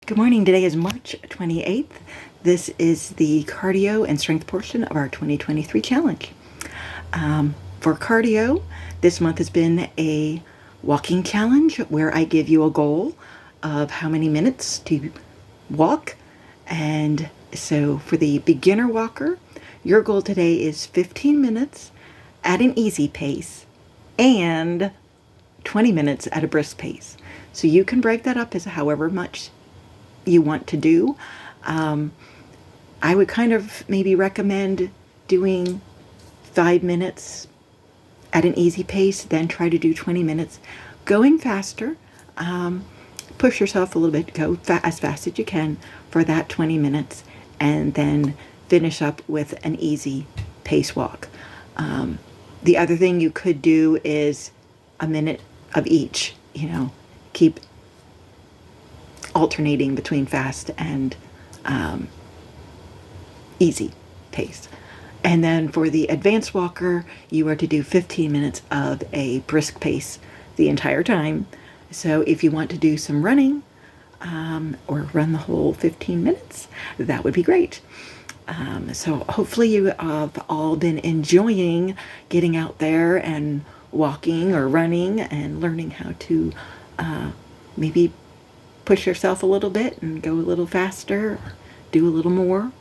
Good morning. Today is March 28th. This is the cardio and strength portion of our 2023 challenge. For cardio, this month has been a walking challenge where I give you a goal of how many minutes to walk. And so for the beginner walker, your goal today is 15 minutes at an easy pace and 20 minutes at a brisk pace. So you can break that up as however much you want to do. I would kind of maybe recommend doing 5 minutes at an easy pace, then try to do 20 minutes going faster. Push yourself a little bit, go as fast as you can for that 20 minutes, and then finish up with an easy pace walk. The other thing you could do is a minute of each, keep alternating between fast and easy pace. And then for the advanced walker, you are to do 15 minutes of a brisk pace the entire time. So if you want to do some running or run the whole 15 minutes, that would be great. So hopefully you have all been enjoying getting out there and walking or running and learning how to maybe push yourself a little bit and go a little faster, or do a little more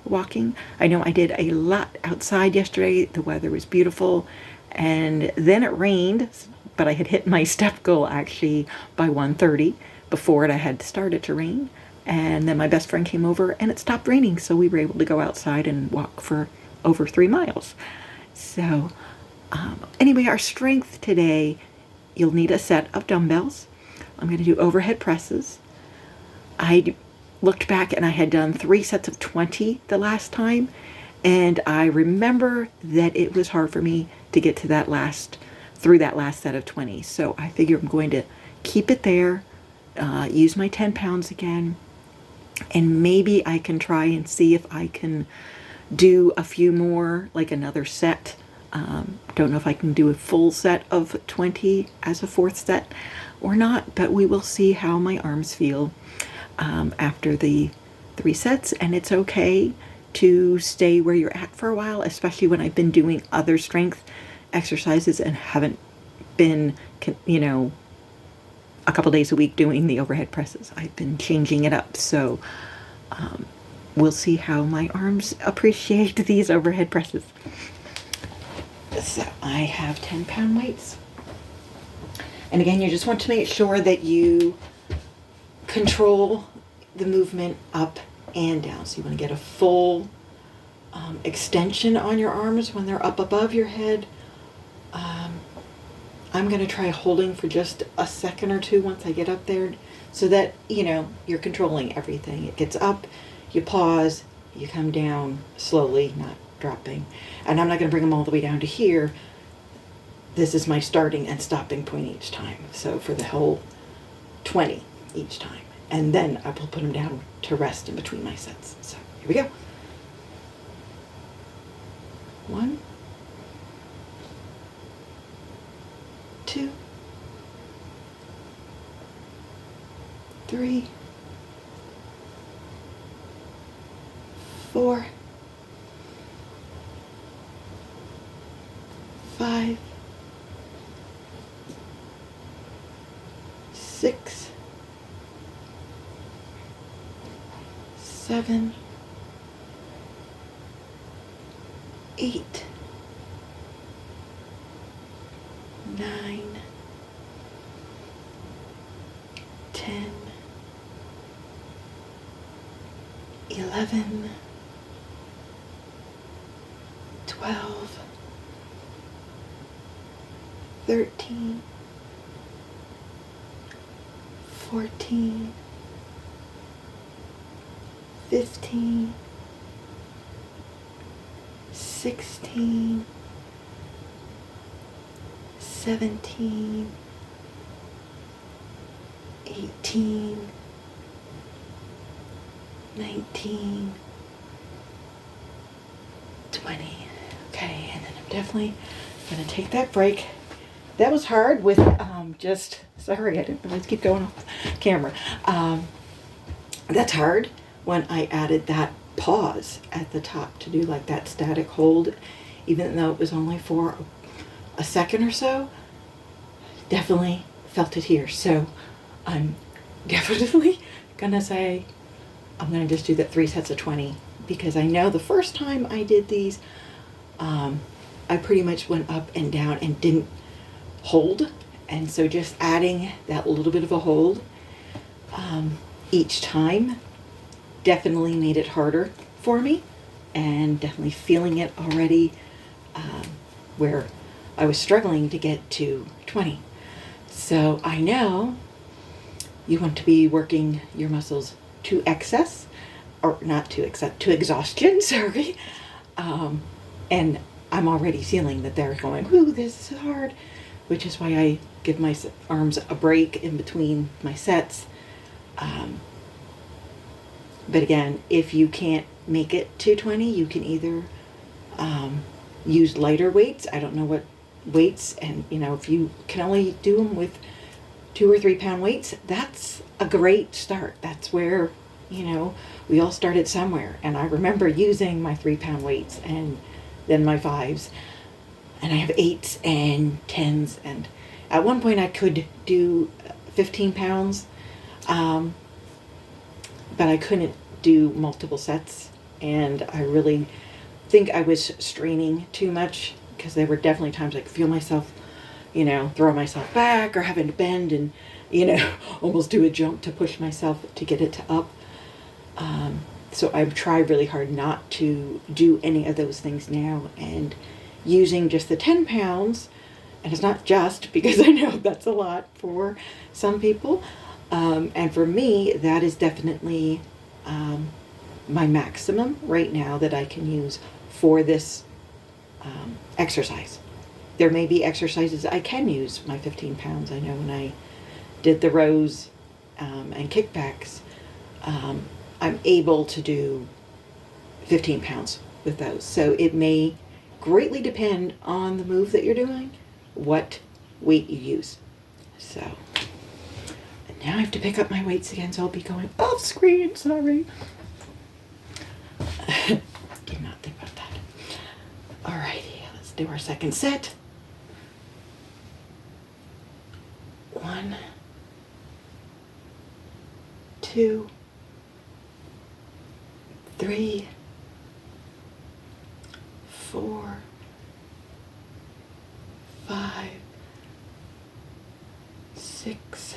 walking. I know I did a lot outside yesterday. The weather was beautiful, and then it rained, but I had hit my step goal actually by 1:30. Before it, I had started to rain, and then my best friend came over and it stopped raining, so we were able to go outside and walk for over 3 miles. So anyway, our strength today, you'll need a set of dumbbells. I'm going to do overhead presses. I looked back and I had done 3 sets of 20 the last time, and I remember that it was hard for me to get to through that last set of 20. So I figure I'm going to keep it there, use my 10 pounds again, and maybe I can try and see if I can do a few more, like another set. Don't know if I can do a full set of 20 as a 4th set or not, but we will see how my arms feel after the 3 sets. And it's okay to stay where you're at for a while, especially when I've been doing other strength exercises and haven't been, a couple days a week doing the overhead presses. I've been changing it up. So we'll see how my arms appreciate these overhead presses. So I have 10-pound weights. And again, you just want to make sure that you control the movement up and down. So you want to get a full extension on your arms when they're up above your head. I'm going to try holding for just a second or two once I get up there, so that, you're controlling everything. It gets up, you pause, you come down slowly, not dropping. And I'm not going to bring them all the way down to here. This is my starting and stopping point each time. So for the whole 20 each time. And then I will put them down to rest in between my sets. So here we go. 1, 2, 3, 4, 5, 6, 7, 8, 9, 10, 11, 12, 13, 14, 15, 16, 17, 18, 19, 20. Okay, and then I'm definitely going to take that break. That was hard with sorry, I didn't realize keep going off camera. That's hard when I added that pause at the top to do like that static hold, even though it was only for a second or so. Definitely felt it here. So I'm definitely gonna say I'm gonna just do that 3 sets of 20, because I know the first time I did these, I pretty much went up and down and didn't hold. And so just adding that little bit of a hold each time definitely made it harder for me, and definitely feeling it already, where I was struggling to get to 20. So I know you want to be working your muscles to excess, or not to excess, to exhaustion, sorry. And I'm already feeling that they're going, "Ooh, this is hard," which is why I give my arms a break in between my sets. But again, if you can't make it to 20, you can either use lighter weights. I don't know what weights, and if you can only do them with 2 or 3 pound weights, that's a great start. That's where, we all started somewhere. And I remember using my 3 pound weights and then my 5s, and I have 8s and 10s. And at one point I could do 15 pounds, but I couldn't do multiple sets. And I really think I was straining too much, because there were definitely times I could feel myself, throw myself back, or having to bend and, almost do a jump to push myself to get it to up. So I try really hard not to do any of those things now, and using just the 10 pounds, and it's not just, because I know that's a lot for some people. And for me, that is definitely my maximum right now that I can use for this exercise. There may be exercises I can use my 15 pounds. I know when I did the rows and kickbacks, I'm able to do 15 pounds with those. So it may greatly depend on the move that you're doing, what weight you use. So now I have to pick up my weights again, so I'll be going off screen, sorry. Did not think about that. Alrighty, let's do our second set. 1, 2, 3, 4, 5, 6,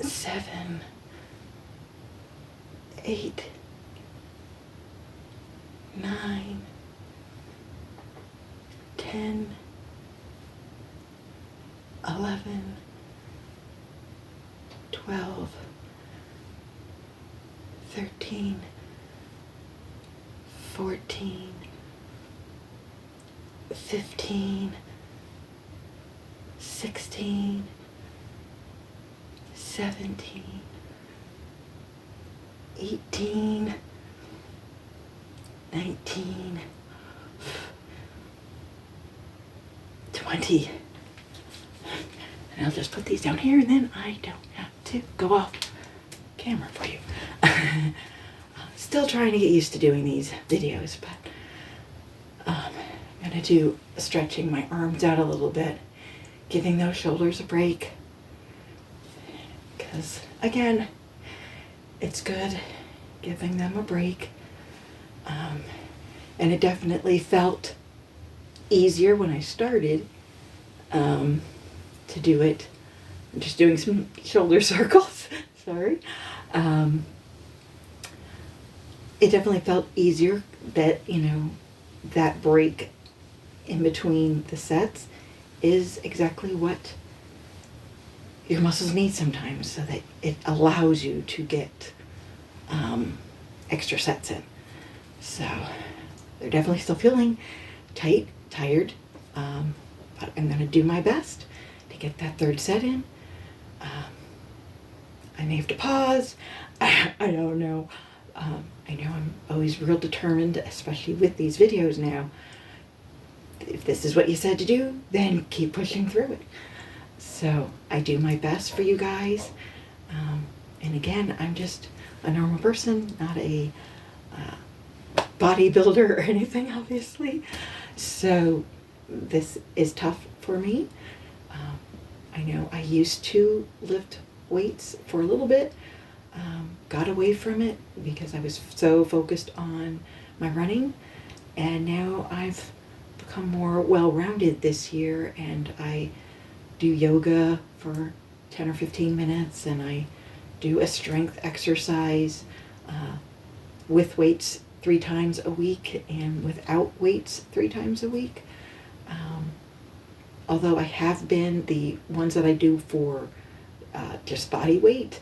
7, 8, 9, 10, 11, 12, 13, 14, 15, 16, 17, 18, 19, 20. And I'll just put these down here, and then I don't have to go off camera for you. I'm still trying to get used to doing these videos, but I'm going to do stretching my arms out a little bit, giving those shoulders a break, because again, it's good giving them a break. And it definitely felt easier when I started to do it. I'm just doing some shoulder circles, sorry. It definitely felt easier that, that break in between the sets is exactly what your muscles need sometimes, so that it allows you to get extra sets in. So they're definitely still feeling tired, but I'm going to do my best to get that third set in. I may have to pause. I don't know. I know I'm always real determined, especially with these videos now. If this is what you said to do, then keep pushing through it. So I do my best for you guys, And again, I'm just a normal person, not a bodybuilder or anything, obviously. So this is tough for me. I know I used to lift weights for a little bit, got away from it because I was so focused on my running, and now I've become more well-rounded this year, and I do yoga for 10 or 15 minutes, and I do a strength exercise with weights 3 times a week and without weights 3 times a week. Although I have been, the ones that I do for just body weight,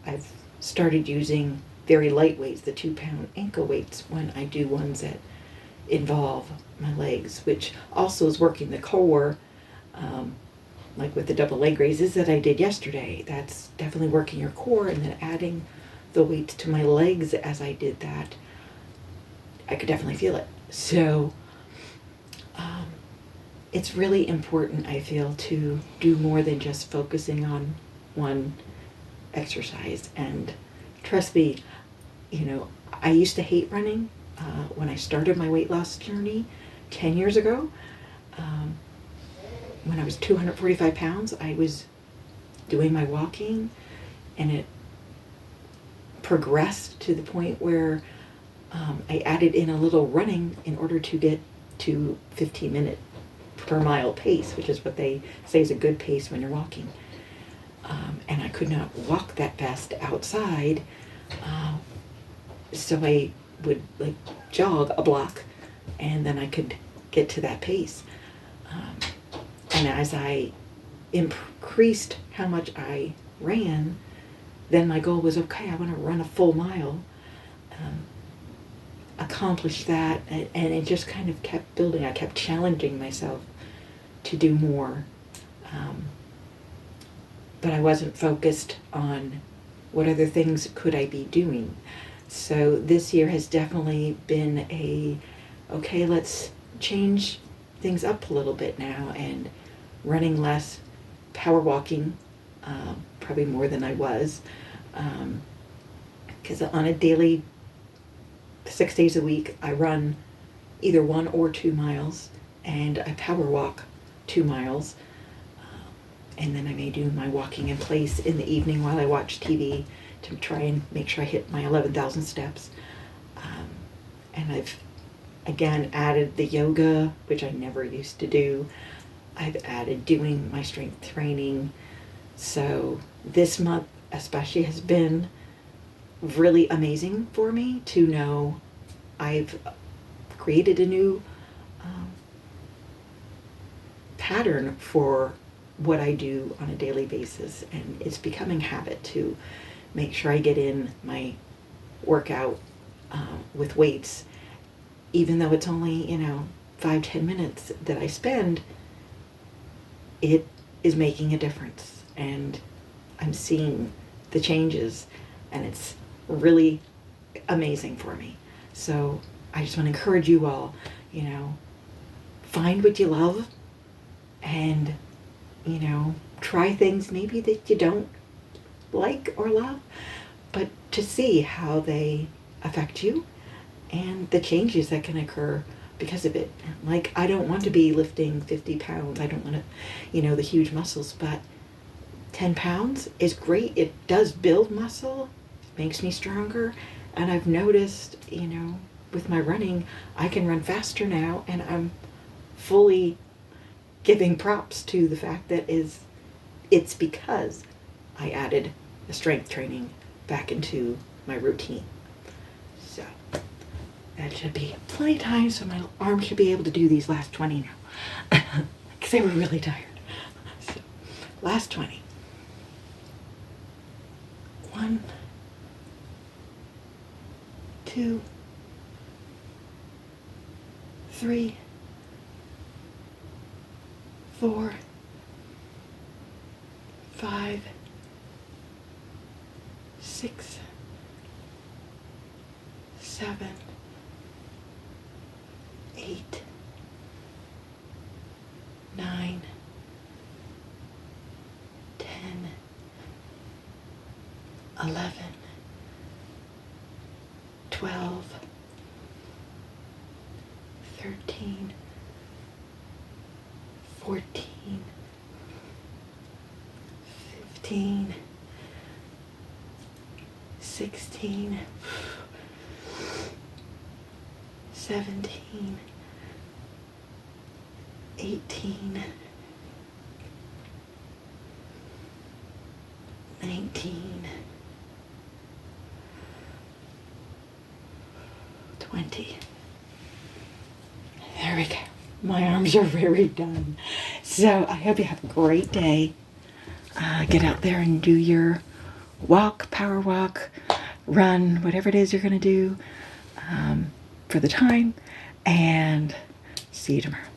I've started using very light weights, the 2-pound ankle weights, when I do ones that involve my legs, which also is working the core, like with the double leg raises that I did yesterday. That's definitely working your core, and then adding the weights to my legs as I did that, I could definitely feel it. So it's really important, I feel, to do more than just focusing on one exercise. And trust me, I used to hate running when I started my weight loss journey 10 years ago. When I was 245 pounds, I was doing my walking, and it progressed to the point where I added in a little running in order to get to 15-minute per mile pace, which is what they say is a good pace when you're walking. And I could not walk that fast outside, so I would jog a block, and then I could get to that pace. And as I increased how much I ran, then my goal was, okay, I want to run a full mile, accomplish that, and it just kind of kept building. I kept challenging myself to do more, but I wasn't focused on what other things could I be doing. So this year has definitely been okay, let's change things up a little bit now, and running less, power walking, probably more than I was, because on a daily, 6 days a week, I run either 1 or 2 miles, and I power walk 2 miles, and then I may do my walking in place in the evening while I watch TV to try and make sure I hit my 11,000 steps. And I've again added the yoga, which I never used to do. I've added doing my strength training. So this month especially has been really amazing for me to know I've created a new pattern for what I do on a daily basis, and it's becoming habit to make sure I get in my workout with weights, even though it's only 5-10 minutes that I spend. It is making a difference, and I'm seeing the changes, and it's really amazing for me. So I just want to encourage you all, find what you love, and try things maybe that you don't like or love, but to see how they affect you and the changes that can occur because of it. Like, I don't want to be lifting 50 pounds. I don't want to, the huge muscles, but 10 pounds is great. It does build muscle, makes me stronger. And I've noticed, with my running, I can run faster now, and I'm fully giving props to the fact that it's because I added the strength training back into my routine. So that should be plenty of time, so my arm should be able to do these last 20 now, because they were really tired. So last 20. 1, 2, 3, 4, 5, 6, 7, 8, 9, 10, 11, 12, 13, 14, 15, 16, 17, 18, 19, 20. There we go. My arms are very done. So I hope you have a great day. Get out there and do your walk, power walk, run, whatever it is you're going to do for the time. And see you tomorrow.